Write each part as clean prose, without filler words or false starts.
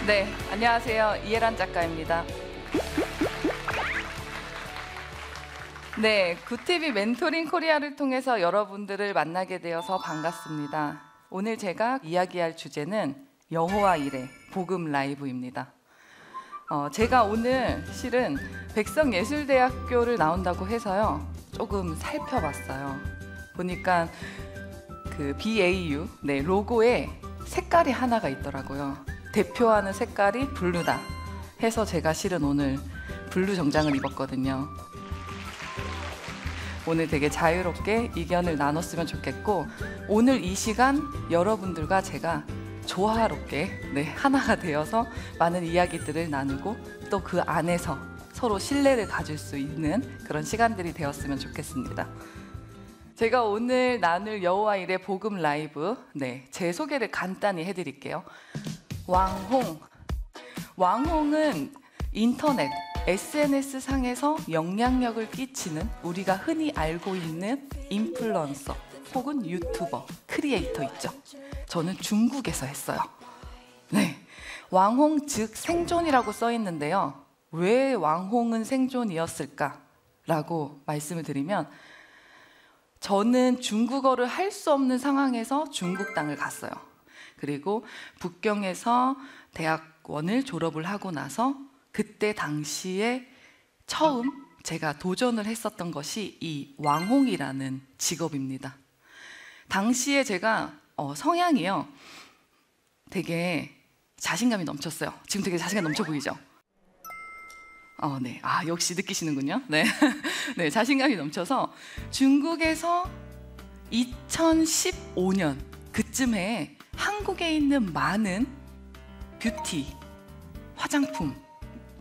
네, 안녕하세요. 이혜란 작가입니다. 네, 굿TV 멘토링 코리아를 통해서 여러분들을 만나게 되어서 반갑습니다. 오늘 제가 이야기할 주제는 여호와 이레 복음 라이브입니다. 제가 오늘 실은 백성예술대학교를 나온다고 해서요, 조금 살펴봤어요. 보니까 그 BAU 로고에 색깔이 하나가 있더라고요. 대표하는 색깔이 블루다 해서 제가 실은 오늘 블루 정장을 입었거든요. 오늘 되게 자유롭게 의견을 나눴으면 좋겠고, 오늘 이 시간 여러분들과 제가 조화롭게 하나가 되어서 많은 이야기들을 나누고 또 그 안에서 서로 신뢰를 가질 수 있는 그런 시간들이 되었으면 좋겠습니다. 제가 오늘 나눌 여호와 이레 복음 라이브, 제 소개를 간단히 해드릴게요. 왕홍은 인터넷, SNS 상에서 영향력을 끼치는 우리가 흔히 알고 있는 인플루언서 혹은 유튜버, 크리에이터 있죠. 저는 중국에서 했어요. 왕홍 즉 생존이라고 써 있는데요. 왜 왕홍은 생존이었을까라고 말씀을 드리면, 저는 중국어를 할 수 없는 상황에서 중국 땅을 갔어요. 그리고 북경에서 대학원을 졸업을 하고 나서 그때 당시에 처음 제가 도전을 했었던 것이 이 왕홍이라는 직업입니다. 당시에 제가 성향이요, 되게 자신감이 넘쳤어요. 지금 되게 자신감 넘쳐 보이죠? 역시 느끼시는군요. 자신감이 넘쳐서 중국에서 2015년 그쯤에 한국에 있는 많은 뷰티, 화장품,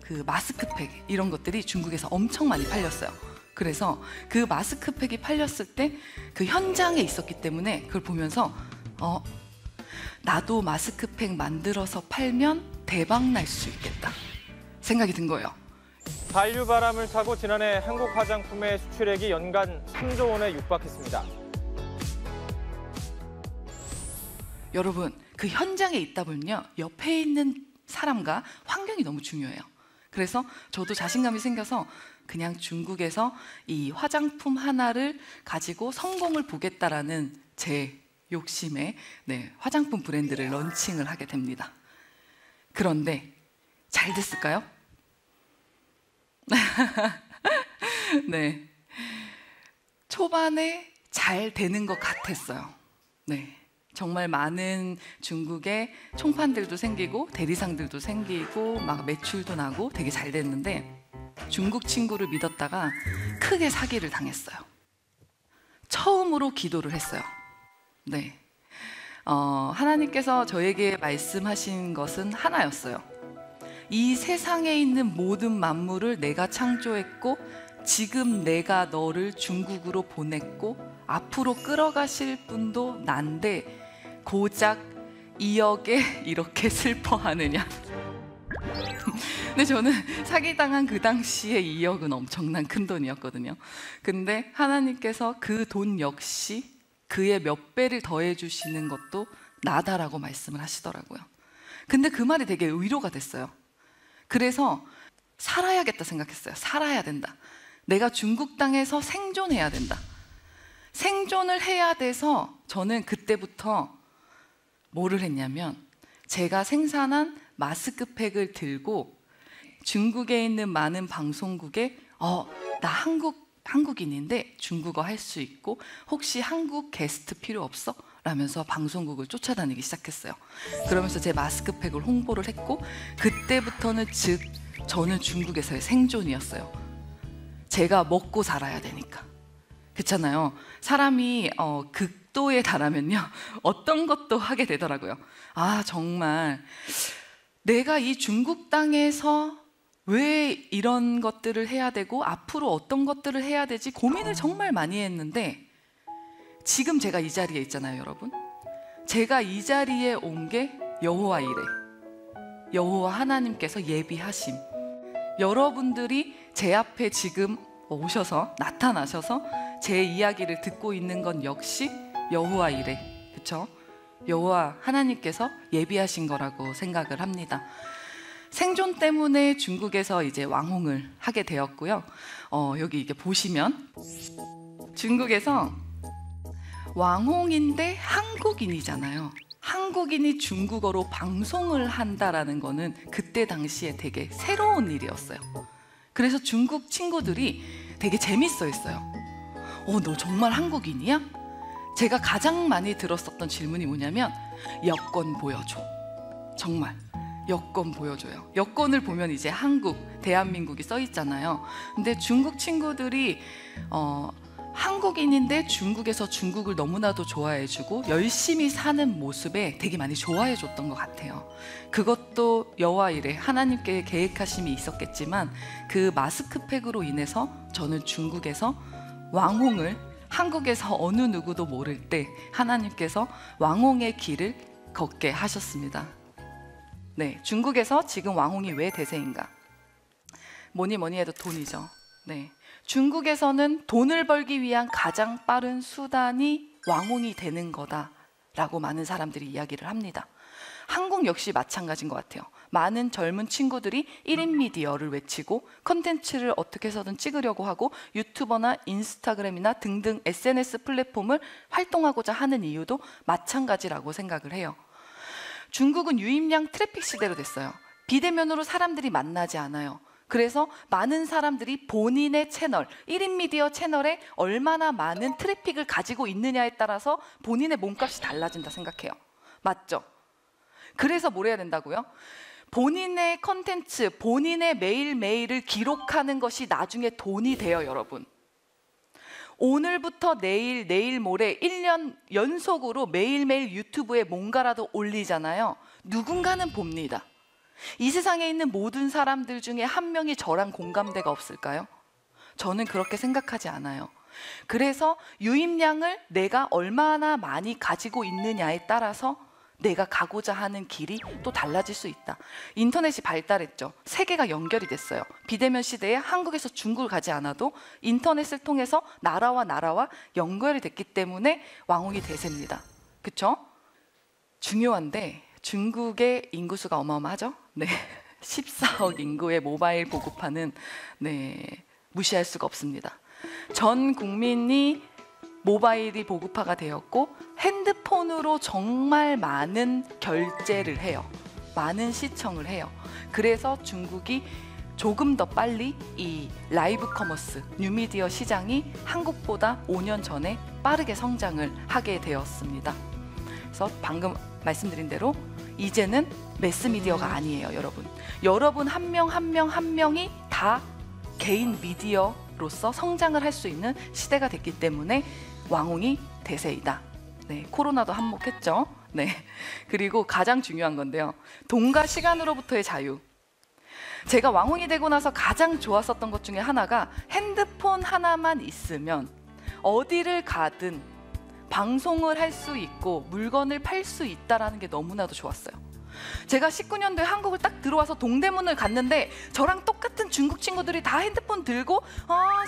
그 마스크팩 이런 것들이 중국에서 엄청 많이 팔렸어요. 그래서 그 마스크팩이 팔렸을 때 그 현장에 있었기 때문에 그걸 보면서 나도 마스크팩 만들어서 팔면 대박 날 수 있겠다 생각이 든 거예요. 한류바람을 타고 지난해 한국 화장품의 수출액이 연간 3조 원에 육박했습니다. 여러분, 그 현장에 있다 보면요, 옆에 있는 사람과 환경이 너무 중요해요. 그래서 저도 자신감이 생겨서 그냥 중국에서 이 화장품 하나를 가지고 성공을 보겠다라는 제 욕심에 화장품 브랜드를 런칭을 하게 됩니다. 그런데 잘 됐을까요? 초반에 잘 되는 것 같았어요. 정말 많은 중국의 총판들도 생기고 대리상들도 생기고 막 매출도 나고 되게 잘 됐는데, 중국 친구를 믿었다가 크게 사기를 당했어요. 처음으로 기도를 했어요. 하나님께서 저에게 말씀하신 것은 하나였어요. 이 세상에 있는 모든 만물을 내가 창조했고, 지금 내가 너를 중국으로 보냈고 앞으로 끌어가실 분도 난데 고작 2억에 이렇게 슬퍼하느냐. 근데 저는 사기당한 그 당시에 2억은 엄청난 큰 돈이었거든요. 근데 하나님께서 그 돈 역시 그의 몇 배를 더해 주시는 것도 나다라고 말씀을 하시더라고요. 근데 그 말이 되게 위로가 됐어요. 그래서 살아야겠다 생각했어요. 살아야 된다. 내가 중국 땅에서 생존해야 된다. 생존을 해야 돼서 저는 그때부터 뭐를 했냐면, 제가 생산한 마스크팩을 들고 중국에 있는 많은 방송국에 나 한국인인데 중국어 할 수 있고 혹시 한국 게스트 필요 없어? 라면서 방송국을 쫓아다니기 시작했어요. 그러면서 제 마스크팩을 홍보를 했고, 그때부터는 즉 저는 중국에서의 생존이었어요. 제가 먹고 살아야 되니까. 그렇잖아요. 사람이 극도에 달하면요, 어떤 것도 하게 되더라고요. 정말 내가 이 중국 땅에서 왜 이런 것들을 해야 되고 앞으로 어떤 것들을 해야 되지 고민을 정말 많이 했는데, 지금 제가 이 자리에 있잖아요, 여러분. 제가 이 자리에 온 게 여호와 이레, 여호와 하나님께서 예비하심. 여러분들이 제 앞에 지금 오셔서 나타나셔서 제 이야기를 듣고 있는 건 역시 여호와 이레, 그렇죠? 여호와 하나님께서 예비하신 거라고 생각을 합니다. 생존 때문에 중국에서 이제 왕홍을 하게 되었고요. 여기 이게 보시면 중국에서 왕홍인데 한국인이잖아요. 한국인이 중국어로 방송을 한다라는 거는 그때 당시에 되게 새로운 일이었어요. 그래서 중국 친구들이 되게 재밌어 했어요. 너 정말 한국인이야? 제가 가장 많이 들었었던 질문이 뭐냐면 여권 보여줘. 정말 여권 보여줘요. 여권을 보면 이제 한국, 대한민국이 써 있잖아요. 근데 중국 친구들이 한국인인데 중국에서 중국을 너무나도 좋아해주고 열심히 사는 모습에 되게 많이 좋아해줬던 것 같아요. 그것도 여호와 이레 하나님께 계획하심이 있었겠지만 그 마스크팩으로 인해서 저는 중국에서 왕홍을 한국에서 어느 누구도 모를 때 하나님께서 왕홍의 길을 걷게 하셨습니다. 네, 중국에서 지금 왕홍이 왜 대세인가? 뭐니 해도 돈이죠. 네, 중국에서는 돈을 벌기 위한 가장 빠른 수단이 왕홍이 되는 거다라고 많은 사람들이 이야기를 합니다. 한국 역시 마찬가지인 것 같아요. 많은 젊은 친구들이 1인 미디어를 외치고 컨텐츠를 어떻게 해서든 찍으려고 하고 유튜버나 인스타그램이나 등등 SNS 플랫폼을 활동하고자 하는 이유도 마찬가지라고 생각을 해요. 중국은 유입량 트래픽 시대로 됐어요. 비대면으로 사람들이 만나지 않아요. 그래서 많은 사람들이 본인의 채널, 1인 미디어 채널에 얼마나 많은 트래픽을 가지고 있느냐에 따라서 본인의 몸값이 달라진다 생각해요. 맞죠? 그래서 뭘 해야 된다고요? 본인의 컨텐츠, 본인의 매일매일을 기록하는 것이 나중에 돈이 돼요, 여러분. 오늘부터 내일, 내일 모레 1년 연속으로 매일매일 유튜브에 뭔가라도 올리잖아요. 누군가는 봅니다. 이 세상에 있는 모든 사람들 중에 한 명이 저랑 공감대가 없을까요? 저는 그렇게 생각하지 않아요. 그래서 유입량을 내가 얼마나 많이 가지고 있느냐에 따라서 내가 가고자 하는 길이 또 달라질 수 있다. 인터넷이 발달했죠. 세계가 연결이 됐어요. 비대면 시대에 한국에서 중국을 가지 않아도 인터넷을 통해서 나라와 연결이 됐기 때문에 왕홍이 대세입니다. 그렇죠? 중요한데 중국의 인구수가 어마어마하죠. 네, 14억 인구의 모바일 보급화는 무시할 수가 없습니다. 전 국민이 모바일이 보급화가 되었고 핸드폰으로 정말 많은 결제를 해요. 많은 시청을 해요. 그래서 중국이 조금 더 빨리 이 라이브 커머스, 뉴미디어 시장이 한국보다 5년 전에 빠르게 성장을 하게 되었습니다. 그래서 방금 말씀드린 대로 이제는 매스미디어가 아니에요, 여러분. 여러분 한 명이 다 개인 미디어로서 성장을 할 수 있는 시대가 됐기 때문에 왕홍이 대세이다. 네, 코로나도 한몫했죠. 네, 그리고 가장 중요한 건데요. 돈과 시간으로부터의 자유. 제가 왕홍이 되고 나서 가장 좋았었던 것 중에 하나가 핸드폰 하나만 있으면 어디를 가든 방송을 할 수 있고 물건을 팔 수 있다는 게 너무나도 좋았어요. 제가 19년도에 한국을 딱 들어와서 동대문을 갔는데 저랑 똑같은 중국 친구들이 다 핸드폰 들고 막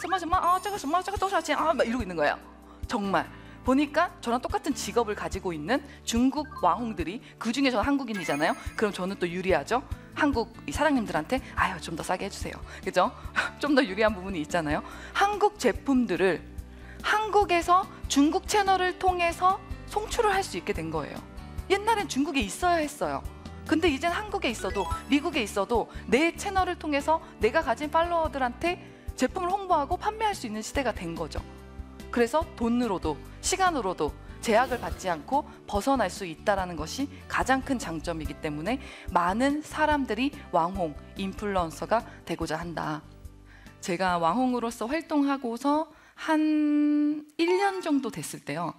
이러고 있는 거예요. 정말 보니까 저랑 똑같은 직업을 가지고 있는 중국 왕홍들이, 그중에 저는 한국인이잖아요. 그럼 저는 또 유리하죠. 한국 이 사장님들한테 좀 더 싸게 해주세요. 그죠? 좀 더 유리한 부분이 있잖아요. 한국 제품들을 한국에서 중국 채널을 통해서 송출을 할 수 있게 된 거예요. 옛날엔 중국에 있어야 했어요. 근데 이젠 한국에 있어도 미국에 있어도 내 채널을 통해서 내가 가진 팔로워들한테 제품을 홍보하고 판매할 수 있는 시대가 된 거죠. 그래서 돈으로도 시간으로도 제약을 받지 않고 벗어날 수 있다는 것이 가장 큰 장점이기 때문에 많은 사람들이 왕홍, 인플루언서가 되고자 한다. 제가 왕홍으로서 활동하고서 한 1년 정도 됐을 때요,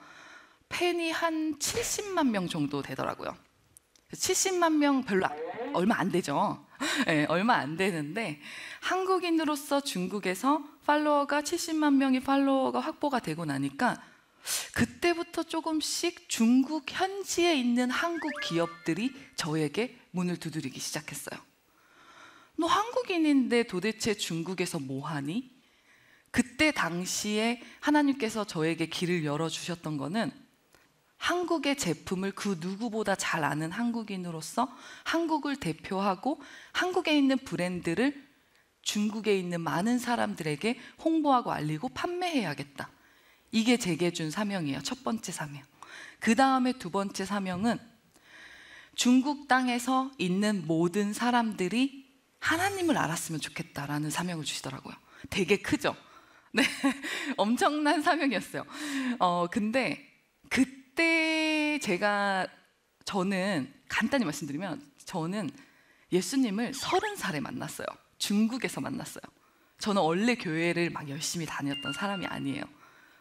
팬이 한 70만 명 정도 되더라고요. 70만 명 얼마 안 되죠. 네, 얼마 안 되는데 한국인으로서 중국에서 팔로워가 70만 명이 팔로워가 확보가 되고 나니까 그때부터 조금씩 중국 현지에 있는 한국 기업들이 저에게 문을 두드리기 시작했어요. 너 한국인인데 도대체 중국에서 뭐 하니? 그때 당시에 하나님께서 저에게 길을 열어주셨던 거는 한국의 제품을 그 누구보다 잘 아는 한국인으로서 한국을 대표하고 한국에 있는 브랜드를 중국에 있는 많은 사람들에게 홍보하고 알리고 판매해야겠다. 이게 제게 준 사명이에요. 첫 번째 사명. 그 다음에 두 번째 사명은 중국 땅에서 있는 모든 사람들이 하나님을 알았으면 좋겠다라는 사명을 주시더라고요. 되게 크죠? 네, 엄청난 사명이었어요. 근데 그때 저는 간단히 말씀드리면 저는 예수님을 30살에 만났어요. 중국에서 만났어요. 저는 원래 교회를 막 열심히 다녔던 사람이 아니에요.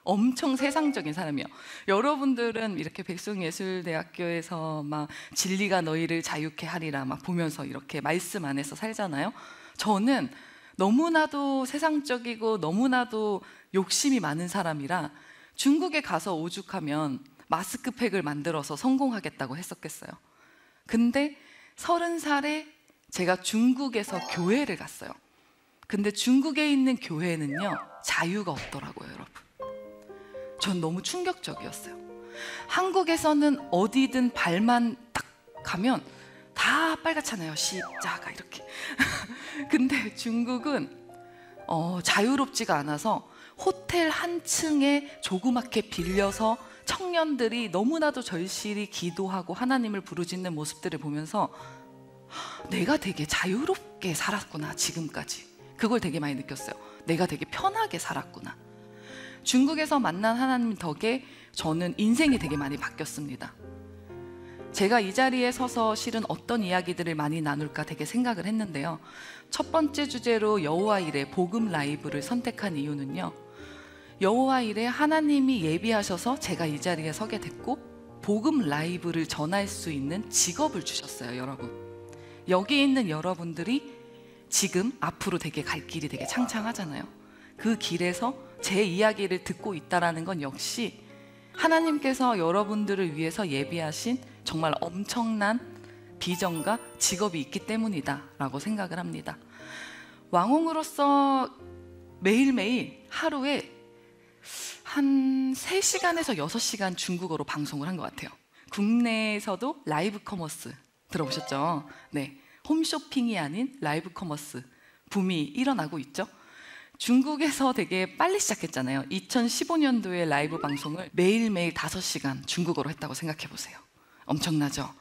엄청 세상적인 사람이에요. 여러분들은 이렇게 백송예술대학교에서 막 진리가 너희를 자유케 하리라 막 보면서 이렇게 말씀 안에서 살잖아요. 저는 너무나도 세상적이고 너무나도 욕심이 많은 사람이라 중국에 가서 오죽하면 마스크팩을 만들어서 성공하겠다고 했었겠어요. 근데 30살에 제가 중국에서 교회를 갔어요. 근데 중국에 있는 교회는요, 자유가 없더라고요, 여러분. 전 너무 충격적이었어요. 한국에서는 어디든 발만 딱 가면 다 빨갛잖아요. 십자가 이렇게. 근데 중국은 자유롭지가 않아서 호텔 한 층에 조그맣게 빌려서 청년들이 너무나도 절실히 기도하고 하나님을 부르짖는 모습들을 보면서 내가 되게 자유롭게 살았구나, 지금까지. 그걸 되게 많이 느꼈어요. 내가 되게 편하게 살았구나. 중국에서 만난 하나님 덕에 저는 인생이 되게 많이 바뀌었습니다. 제가 이 자리에 서서 실은 어떤 이야기들을 많이 나눌까 되게 생각을 했는데요. 첫 번째 주제로 여호와 일의 복음 라이브를 선택한 이유는요, 여호와 일에 하나님이 예비하셔서 제가 이 자리에 서게 됐고 복음 라이브를 전할 수 있는 직업을 주셨어요. 여러분, 여기 있는 여러분들이 지금 앞으로 되게 갈 길이 되게 창창하잖아요. 그 길에서 제 이야기를 듣고 있다는 건 역시 하나님께서 여러분들을 위해서 예비하신 정말 엄청난 비전과 직업이 있기 때문이다 라고 생각을 합니다. 왕홍으로서 매일매일 하루에 한 3시간에서 6시간 중국어로 방송을 한 것 같아요. 국내에서도 라이브 커머스 들어보셨죠? 네, 홈쇼핑이 아닌 라이브 커머스 붐이 일어나고 있죠. 중국에서 되게 빨리 시작했잖아요. 2015년도에 라이브 방송을 매일매일 5시간 중국어로 했다고 생각해 보세요. 엄청나죠?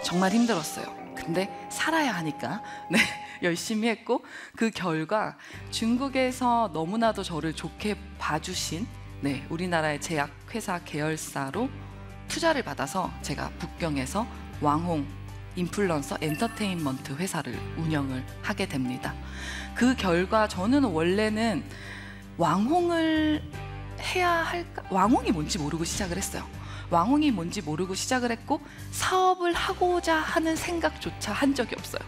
정말 힘들었어요. 근데 살아야 하니까 네, 열심히 했고, 그 결과 중국에서 너무나도 저를 좋게 봐주신 우리나라의 제약회사 계열사로 투자를 받아서 제가 북경에서 왕홍 인플루언서 엔터테인먼트 회사를 운영을 하게 됩니다. 그 결과 저는 원래는 왕홍을 해야 할까? 왕홍이 뭔지 모르고 시작을 했어요. 왕홍이 뭔지 모르고 시작을 했고 사업을 하고자 하는 생각조차 한 적이 없어요.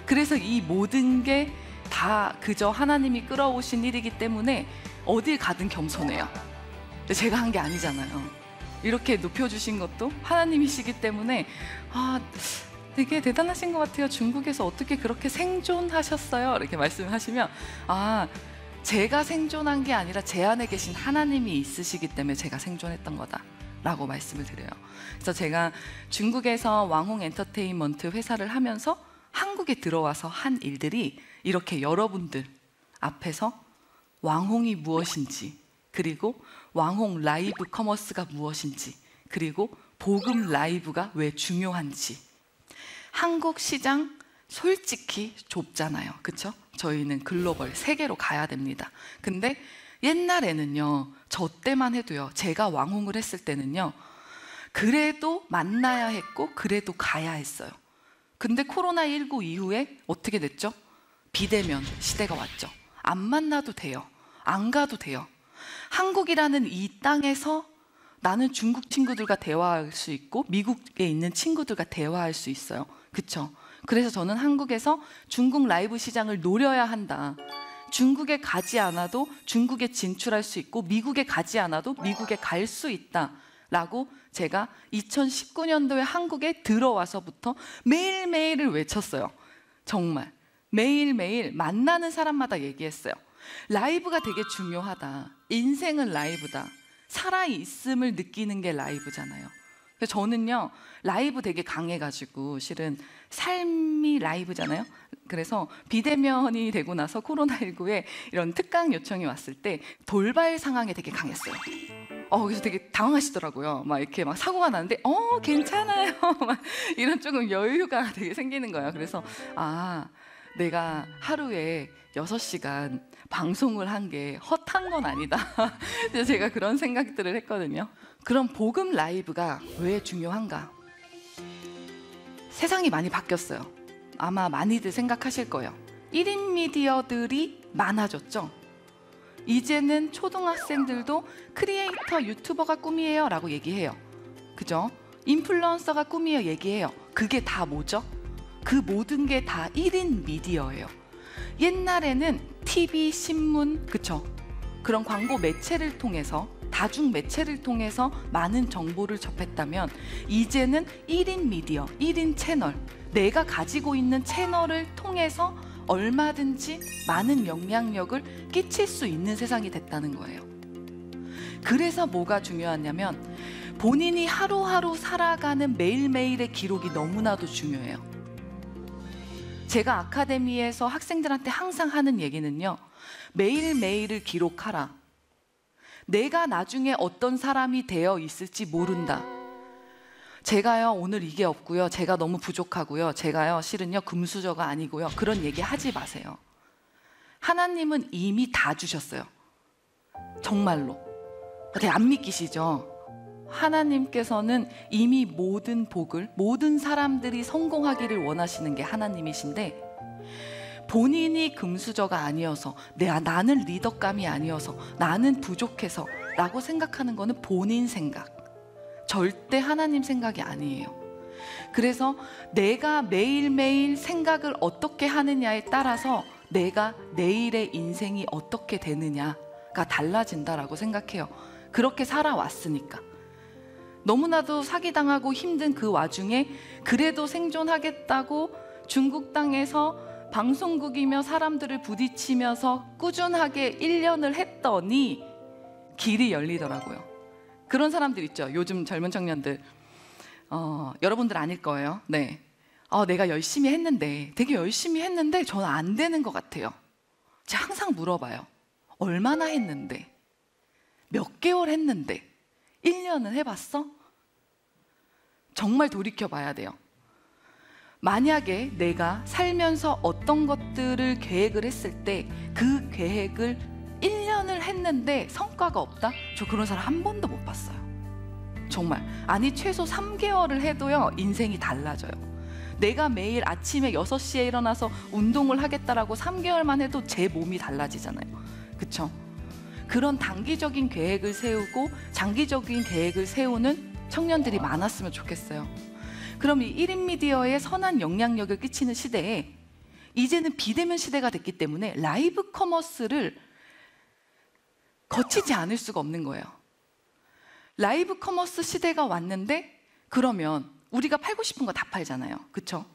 그래서 이 모든 게 다 그저 하나님이 끌어오신 일이기 때문에 어딜 가든 겸손해요. 근데 제가 한 게 아니잖아요. 이렇게 높여주신 것도 하나님이시기 때문에 되게 대단하신 것 같아요. 중국에서 어떻게 그렇게 생존하셨어요? 이렇게 말씀하시면 제가 생존한 게 아니라 제 안에 계신 하나님이 있으시기 때문에 제가 생존했던 거다 라고 말씀을 드려요. 그래서 제가 중국에서 왕홍 엔터테인먼트 회사를 하면서 한국에 들어와서 한 일들이 이렇게 여러분들 앞에서 왕홍이 무엇인지, 그리고 왕홍 라이브 커머스가 무엇인지, 그리고 복음 라이브가 왜 중요한지. 한국 시장 솔직히 좁잖아요. 그렇죠? 저희는 글로벌 세계로 가야 됩니다. 근데 옛날에는요, 저 때만 해도요, 제가 왕홍을 했을 때는요, 그래도 만나야 했고 그래도 가야 했어요. 근데 코로나19 이후에 어떻게 됐죠? 비대면 시대가 왔죠. 안 만나도 돼요. 안 가도 돼요. 한국이라는 이 땅에서 나는 중국 친구들과 대화할 수 있고 미국에 있는 친구들과 대화할 수 있어요. 그렇죠? 그래서 저는 한국에서 중국 라이브 시장을 노려야 한다. 중국에 가지 않아도 중국에 진출할 수 있고 미국에 가지 않아도 미국에 갈 수 있다 라고 제가 2019년도에 한국에 들어와서부터 매일매일을 외쳤어요. 정말 매일매일 만나는 사람마다 얘기했어요. 라이브가 되게 중요하다. 인생은 라이브다. 살아있음을 느끼는 게 라이브잖아요. 그래서 저는요, 라이브 되게 강해가지고 실은 삶이 라이브잖아요. 그래서 비대면이 되고 나서 코로나19에 이런 특강 요청이 왔을 때 돌발 상황에 되게 강했어요. 그래서 되게 당황하시더라고요. 막 이렇게 막 사고가 나는데 괜찮아요. 막 이런 조금 여유가 되게 생기는 거예요. 그래서 내가 하루에 6시간 방송을 한 게 헛한 건 아니다. 그래서 제가 그런 생각들을 했거든요. 그럼 복음 라이브가 왜 중요한가? 세상이 많이 바뀌었어요. 아마 많이들 생각하실 거예요. 1인 미디어들이 많아졌죠. 이제는 초등학생들도 크리에이터 유튜버가 꿈이에요 라고 얘기해요. 그죠? 인플루언서가 꿈이에요 얘기해요. 그게 다 뭐죠? 그 모든 게 다 1인 미디어예요. 옛날에는 TV, 신문, 그쵸? 그런 광고 매체를 통해서, 다중 매체를 통해서 많은 정보를 접했다면 이제는 1인 미디어, 1인 채널, 내가 가지고 있는 채널을 통해서 얼마든지 많은 영향력을 끼칠 수 있는 세상이 됐다는 거예요. 그래서 뭐가 중요하냐면 본인이 하루하루 살아가는 매일매일의 기록이 너무나도 중요해요. 제가 아카데미에서 학생들한테 항상 하는 얘기는요, 매일매일을 기록하라. 내가 나중에 어떤 사람이 되어 있을지 모른다. 제가요 오늘 이게 없고요, 제가 너무 부족하고요, 제가요 실은요 금수저가 아니고요, 그런 얘기 하지 마세요. 하나님은 이미 다 주셨어요. 정말로. 되게 안 믿기시죠? 하나님께서는 이미 모든 복을, 모든 사람들이 성공하기를 원하시는 게 하나님이신데, 본인이 금수저가 아니어서, 나는 리더감이 아니어서, 나는 부족해서 라고 생각하는 거는 본인 생각, 절대 하나님 생각이 아니에요. 그래서 내가 매일매일 생각을 어떻게 하느냐에 따라서 내가 내일의 인생이 어떻게 되느냐가 달라진다라고 생각해요. 그렇게 살아왔으니까. 너무나도 사기당하고 힘든 그 와중에 그래도 생존하겠다고 중국 땅에서 방송국이며 사람들을 부딪히면서 꾸준하게 1년을 했더니 길이 열리더라고요. 그런 사람들 있죠. 요즘 젊은 청년들. 여러분들 아닐 거예요. 네. 내가 열심히 했는데, 되게 열심히 했는데 저는 안 되는 것 같아요. 제가 항상 물어봐요. 얼마나 했는데? 몇 개월 했는데? 1년은 해봤어? 정말 돌이켜봐야 돼요. 만약에 내가 살면서 어떤 것들을 계획을 했을 때 그 계획을 1년을 했는데 성과가 없다? 저 그런 사람 한 번도 못 봤어요. 정말. 아니 최소 3개월을 해도요 인생이 달라져요. 내가 매일 아침에 6시에 일어나서 운동을 하겠다라고 3개월만 해도 제 몸이 달라지잖아요. 그쵸? 그런 단기적인 계획을 세우고 장기적인 계획을 세우는 청년들이 많았으면 좋겠어요. 그럼 이 1인 미디어에 선한 영향력을 끼치는 시대에 이제는 비대면 시대가 됐기 때문에 라이브 커머스를 거치지 않을 수가 없는 거예요. 라이브 커머스 시대가 왔는데 그러면 우리가 팔고 싶은 거 다 팔잖아요. 그쵸?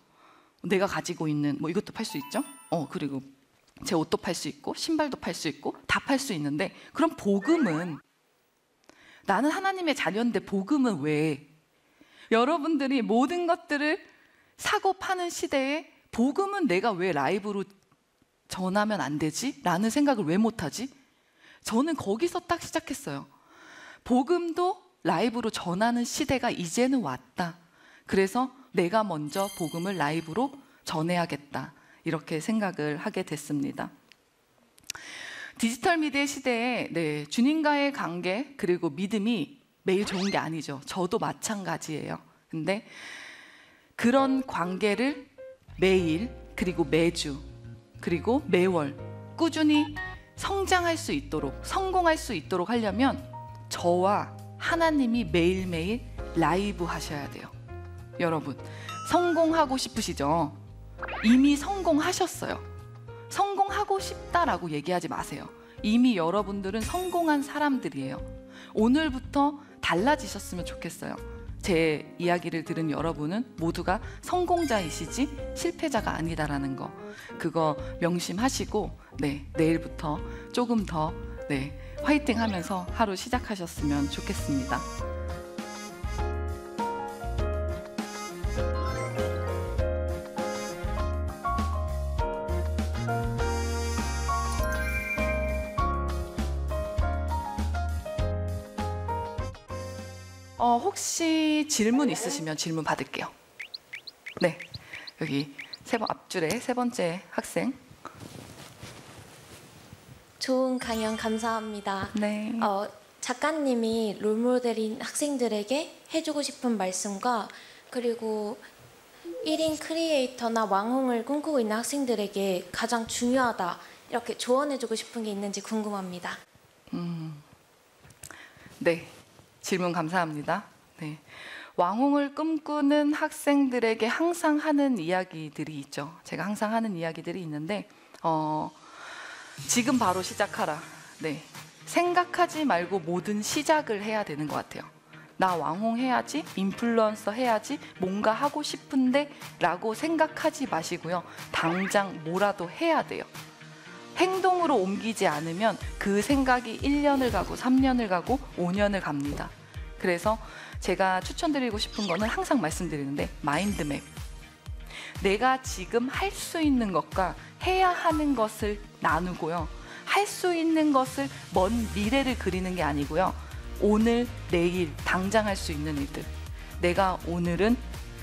내가 가지고 있는 뭐 이것도 팔 수 있죠? 그리고 제 옷도 팔 수 있고 신발도 팔 수 있고 다 팔 수 있는데, 그럼 복음은, 나는 하나님의 자녀인데 복음은 왜? 여러분들이 모든 것들을 사고 파는 시대에 복음은 내가 왜 라이브로 전하면 안 되지? 라는 생각을 왜 못하지? 저는 거기서 딱 시작했어요. 복음도 라이브로 전하는 시대가 이제는 왔다. 그래서 내가 먼저 복음을 라이브로 전해야겠다. 이렇게 생각을 하게 됐습니다. 디지털 미디어 시대에 주님과의 관계 그리고 믿음이 매일 좋은 게 아니죠. 저도 마찬가지예요. 근데 그런 관계를 매일 그리고 매주 그리고 매월 꾸준히 성장할 수 있도록, 성공할 수 있도록 하려면 저와 하나님이 매일매일 라이브 하셔야 돼요. 여러분, 성공하고 싶으시죠? 이미 성공하셨어요. 성공하고 싶다라고 얘기하지 마세요. 이미 여러분들은 성공한 사람들이에요. 오늘부터 달라지셨으면 좋겠어요. 제 이야기를 들은 여러분은 모두가 성공자이시지 실패자가 아니다라는 거, 그거 명심하시고 내일부터 조금 더 네, 화이팅 하면서 하루 시작하셨으면 좋겠습니다. 혹시 질문 있으시면 질문 받을게요. 네, 여기 앞줄에 세 번째 학생. 좋은 강연 감사합니다. 네. 작가님이 롤모델인 학생들에게 해주고 싶은 말씀과 그리고 1인 크리에이터나 왕홍을 꿈꾸고 있는 학생들에게 가장 중요하다 이렇게 조언해주고 싶은 게 있는지 궁금합니다. 네, 질문 감사합니다. 네, 왕홍을 꿈꾸는 학생들에게 항상 하는 이야기들이 있죠. 제가 항상 하는 이야기들이 있는데 지금 바로 시작하라. 네, 생각하지 말고 모든 시작을 해야 되는 것 같아요. 나 왕홍 해야지, 인플루언서 해야지, 뭔가 하고 싶은데 라고 생각하지 마시고요. 당장 뭐라도 해야 돼요. 행동으로 옮기지 않으면 그 생각이 1년을 가고 3년을 가고 5년을 갑니다. 그래서 제가 추천드리고 싶은 거는 항상 말씀드리는데 마인드맵. 내가 지금 할 수 있는 것과 해야 하는 것을 나누고요. 할 수 있는 것을 먼 미래를 그리는 게 아니고요. 오늘, 내일, 당장 할 수 있는 일들. 내가 오늘은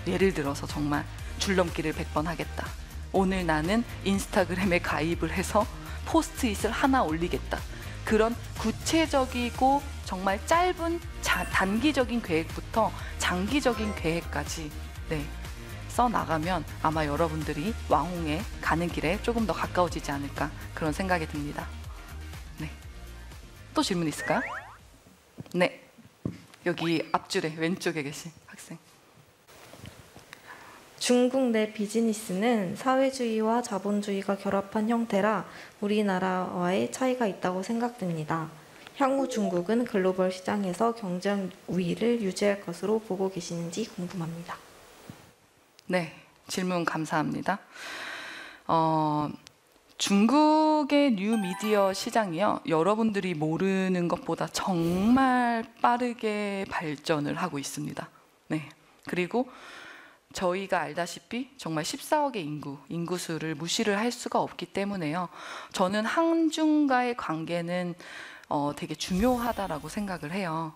예를 들어서 정말 줄넘기를 100번 하겠다. 오늘 나는 인스타그램에 가입을 해서 포스트잇을 하나 올리겠다. 그런 구체적이고 정말 짧은 단기적인 계획부터 장기적인 계획까지 써나가면 아마 여러분들이 왕홍에 가는 길에 조금 더 가까워지지 않을까 그런 생각이 듭니다. 네. 또 질문 있을까요? 네. 여기 앞줄에 왼쪽에 계신 학생. 중국 내 비즈니스는 사회주의와 자본주의가 결합한 형태라 우리나라와의 차이가 있다고 생각됩니다. 향후 중국은 글로벌 시장에서 경쟁 우위를 유지할 것으로 보고 계시는지 궁금합니다. 네, 질문 감사합니다. 중국의 뉴미디어 시장이요, 여러분들이 모르는 것보다 정말 빠르게 발전을 하고 있습니다. 네, 그리고 저희가 알다시피 정말 14억의 인구수를 무시를 할 수가 없기 때문에요. 저는 한중과의 관계는 되게 중요하다라고 생각을 해요.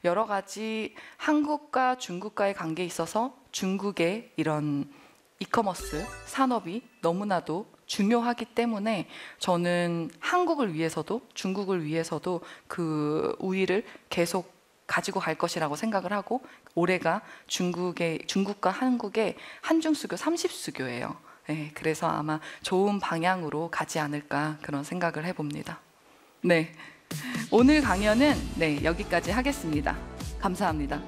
여러 가지 한국과 중국과의 관계에 있어서 중국의 이런 이커머스 산업이 너무나도 중요하기 때문에 저는 한국을 위해서도 중국을 위해서도 그 우위를 계속 가지고 갈 것이라고 생각을 하고, 올해가 중국과 한국의 한중수교 30수교예요. 네, 그래서 아마 좋은 방향으로 가지 않을까 그런 생각을 해봅니다. 네, 오늘 강연은 여기까지 하겠습니다. 감사합니다.